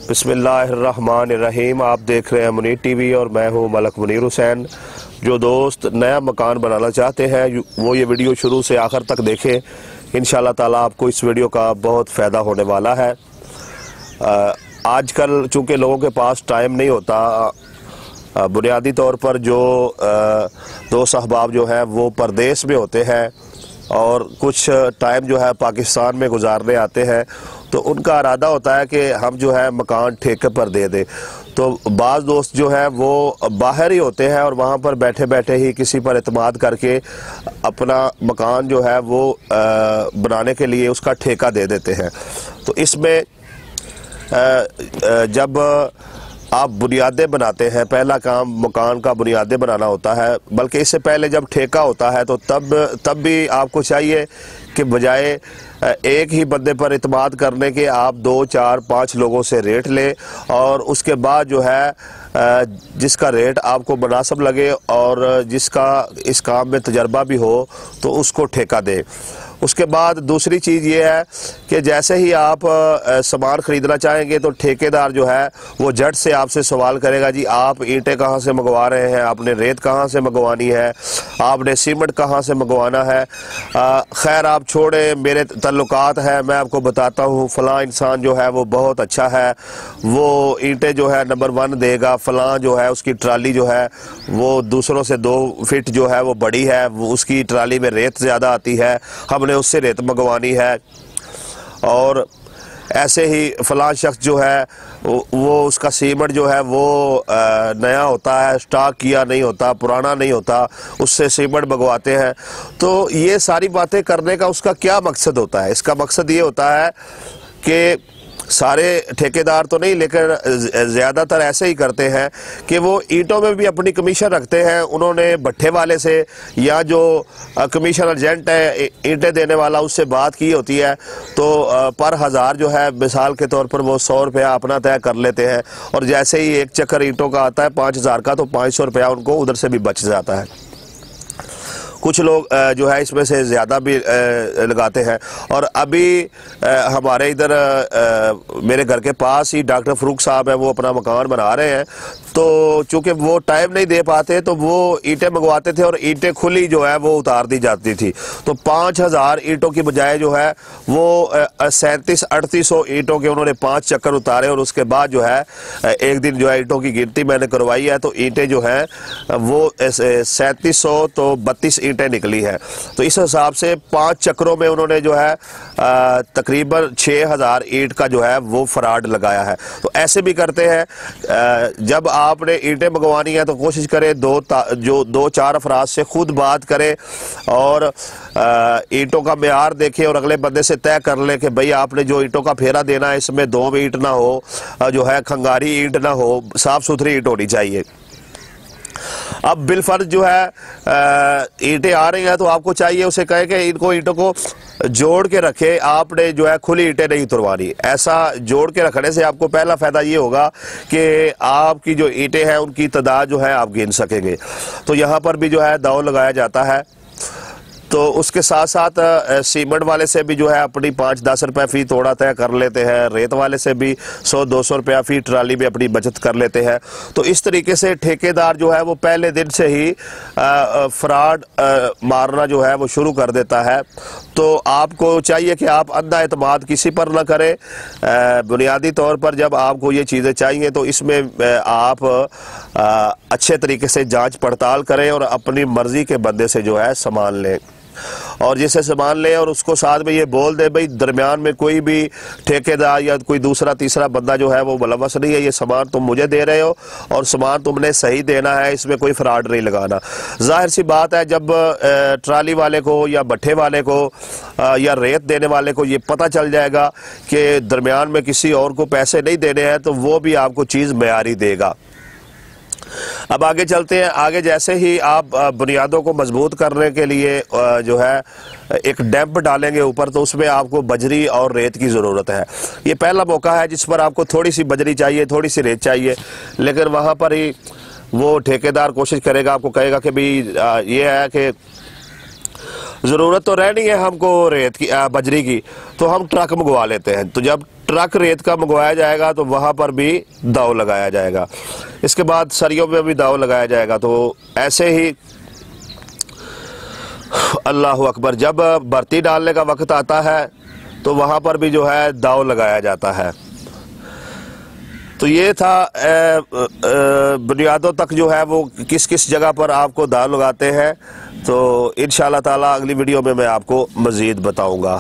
बिस्मिल्लाहिर्रहमानिर्रहीम। आप देख रहे हैं मुनीर टीवी और मैं हूं मलक मुनीर हुसैन। जो दोस्त नया मकान बनाना चाहते हैं वो ये वीडियो शुरू से आखिर तक देखें। इंशाल्लाह ताला आपको इस वीडियो का बहुत फ़ायदा होने वाला है। आजकल चूँकि लोगों के पास टाइम नहीं होता, बुनियादी तौर पर जो दोस्त अहबाब जो है वो परदेश में होते हैं और कुछ टाइम जो है पाकिस्तान में गुजारने आते हैं, तो उनका इरादा होता है कि हम जो है मकान ठेके पर दे दें। तो बाज़ दोस्त जो है वो बाहर ही होते हैं और वहाँ पर बैठे बैठे ही किसी पर एतमाद करके अपना मकान जो है वो बनाने के लिए उसका ठेका दे देते हैं। तो इसमें जब आप बुनियादें बनाते हैं, पहला काम मकान का बुनियादें बनाना होता है, बल्कि इससे पहले जब ठेका होता है तो तब भी आपको चाहिए कि बजाय एक ही बंदे पर इत्मीनान करने के आप 2, 4, 5 लोगों से रेट लें और उसके बाद जो है जिसका रेट आपको मुनासिब लगे और जिसका इस काम में तजर्बा भी हो तो उसको ठेका दें। उसके बाद दूसरी चीज़ ये है कि जैसे ही आप सामान ख़रीदना चाहेंगे तो ठेकेदार जो है वो झट से आपसे सवाल करेगा, जी आप ईंटें कहाँ से मंगवा रहे हैं, आपने रेत कहाँ से मंगवानी है, आपने सीमेंट कहाँ से मंगवाना है। खैर आप छोड़े, मेरे तल्लुकात है, मैं आपको बताता हूँ फ़लाँ इंसान जो है वो बहुत अच्छा है, वो ईंटें जो है नंबर 1 देगा। फ़लाँ जो है उसकी ट्राली जो है वो दूसरों से 2 फीट जो है वो बड़ी है, वो उसकी ट्राली में रेत ज़्यादा आती है, हमने उससे रेत मंगवानी है। और ऐसे ही फ़लाँ शख्स जो है वो उसका सीमेंट जो है वो नया होता है, स्टॉक किया नहीं होता, पुराना नहीं होता, उससे सीमेंट मंगवाते हैं। तो ये सारी बातें करने का उसका क्या मकसद होता है? इसका मकसद ये होता है कि सारे ठेकेदार तो नहीं, लेकिन ज़्यादातर ऐसे ही करते हैं कि वो ईंटों में भी अपनी कमीशन रखते हैं। उन्होंने भट्ठे वाले से या जो कमीशन एजेंट है ईंटें देने वाला उससे बात की होती है, तो पर हज़ार जो है मिसाल के तौर पर वो 100 रुपया अपना तय कर लेते हैं और जैसे ही एक चक्कर ईंटों का आता है 5000 का, तो 500 रुपया उनको उधर से भी बच जाता है। कुछ लोग जो है इसमें से ज़्यादा भी लगाते हैं। और अभी हमारे इधर मेरे घर के पास ही डॉक्टर फ़रूक साहब हैं, वो अपना मकान बना रहे हैं। तो चूँकि वो टाइम नहीं दे पाते तो वो ईंटें मंगवाते थे और ईंटें खुली जो है वो उतार दी जाती थी। तो 5000 ईंटों की बजाय जो है वो 3700-3800 ईंटों के उन्होंने 5 चक्कर उतारे और उसके बाद जो है एक दिन जो है ईंटों की गिनती मैंने करवाई है, तो ईंटें जो हैं वो 3700 तो 32 ईंटें निकली है। तो इस हिसाब से 5 चक्रों में उन्होंने जो है तकरीबन 6000 ईंट का जो है वो फ्रॉड लगाया है। तो ऐसे भी करते हैं। जब आपने ईंटें मंगवानी है तो कोशिश करें 2-4 अफराद से खुद बात करें और ईंटों का मेयार देखें और अगले बंदे से तय कर लें कि भाई आपने जो ईंटों का फेरा देना है इसमें 2 ईंट ना हो, जो है खंगारी ईंट ना हो, साफ़ सुथरी ईंट होनी चाहिए। अब बिलफर्ज जो है ईंटें आ रही हैं तो आपको चाहिए उसे कहे कि इनको ईंटों को जोड़ के रखे, आपने जो है खुली ईंटें नहीं तुरवानी। ऐसा जोड़ के रखने से आपको पहला फ़ायदा ये होगा कि आपकी जो ईंटें हैं उनकी तादाद जो है आप गिन सकेंगे। तो यहाँ पर भी जो है दाव लगाया जाता है। तो उसके साथ साथ सीमेंट वाले से भी जो है अपनी 5-10 रुपये फ़ी तोड़ा तय कर लेते हैं, रेत वाले से भी 100-200 रुपया फ़ी ट्राली में अपनी बचत कर लेते हैं। तो इस तरीके से ठेकेदार जो है वो पहले दिन से ही फ्रॉड मारना जो है वो शुरू कर देता है। तो आपको चाहिए कि आप अंधा एतमाद किसी पर ना करें। बुनियादी तौर पर जब आपको ये चीज़ें चाहिए तो इसमें आप अच्छे तरीके से जांच पड़ताल करें और अपनी मर्ज़ी के बंदे से जो है सामान लें और जिसे सामान ले और उसको साथ में ये बोल दे भाई दरमियान में कोई भी ठेकेदार या कोई दूसरा तीसरा बंदा जो है वो मुलव्वस नहीं है, ये सामान तुम मुझे दे रहे हो और सामान तुमने सही देना है, इसमें कोई फ्रॉड नहीं लगाना। जाहिर सी बात है जब ट्राली वाले को या भट्ठे वाले को या रेत देने वाले को ये पता चल जाएगा कि दरमियान में किसी और को पैसे नहीं देने हैं तो वो भी आपको चीज़ मेयारी देगा। अब आगे चलते हैं। आगे जैसे ही आप बुनियादों को मजबूत करने के लिए जो है एक डैम्प डालेंगे ऊपर, तो उसमें आपको बजरी और रेत की ज़रूरत है। ये पहला मौका है जिस पर आपको थोड़ी सी बजरी चाहिए, थोड़ी सी रेत चाहिए, लेकिन वहाँ पर ही वो ठेकेदार कोशिश करेगा, आपको कहेगा कि भाई ये है कि ज़रूरत तो रहनी है हमको रेत की बजरी की, तो हम ट्रक मंगवा लेते हैं। तो जब ट्रक रेत का मंगवाया जाएगा तो वहाँ पर भी दाव लगाया जाएगा। इसके बाद सरियों में भी दाव लगाया जाएगा। तो ऐसे ही अल्लाह अकबर, जब भर्ती डालने का वक्त आता है तो वहाँ पर भी जो है दाव लगाया जाता है। तो ये था बुनियादों तक जो है वो किस किस जगह पर आपको दाव लगाते हैं। तो इंशाअल्लाह ताला अगली वीडियो में मैं आपको मज़ीद बताऊँगा।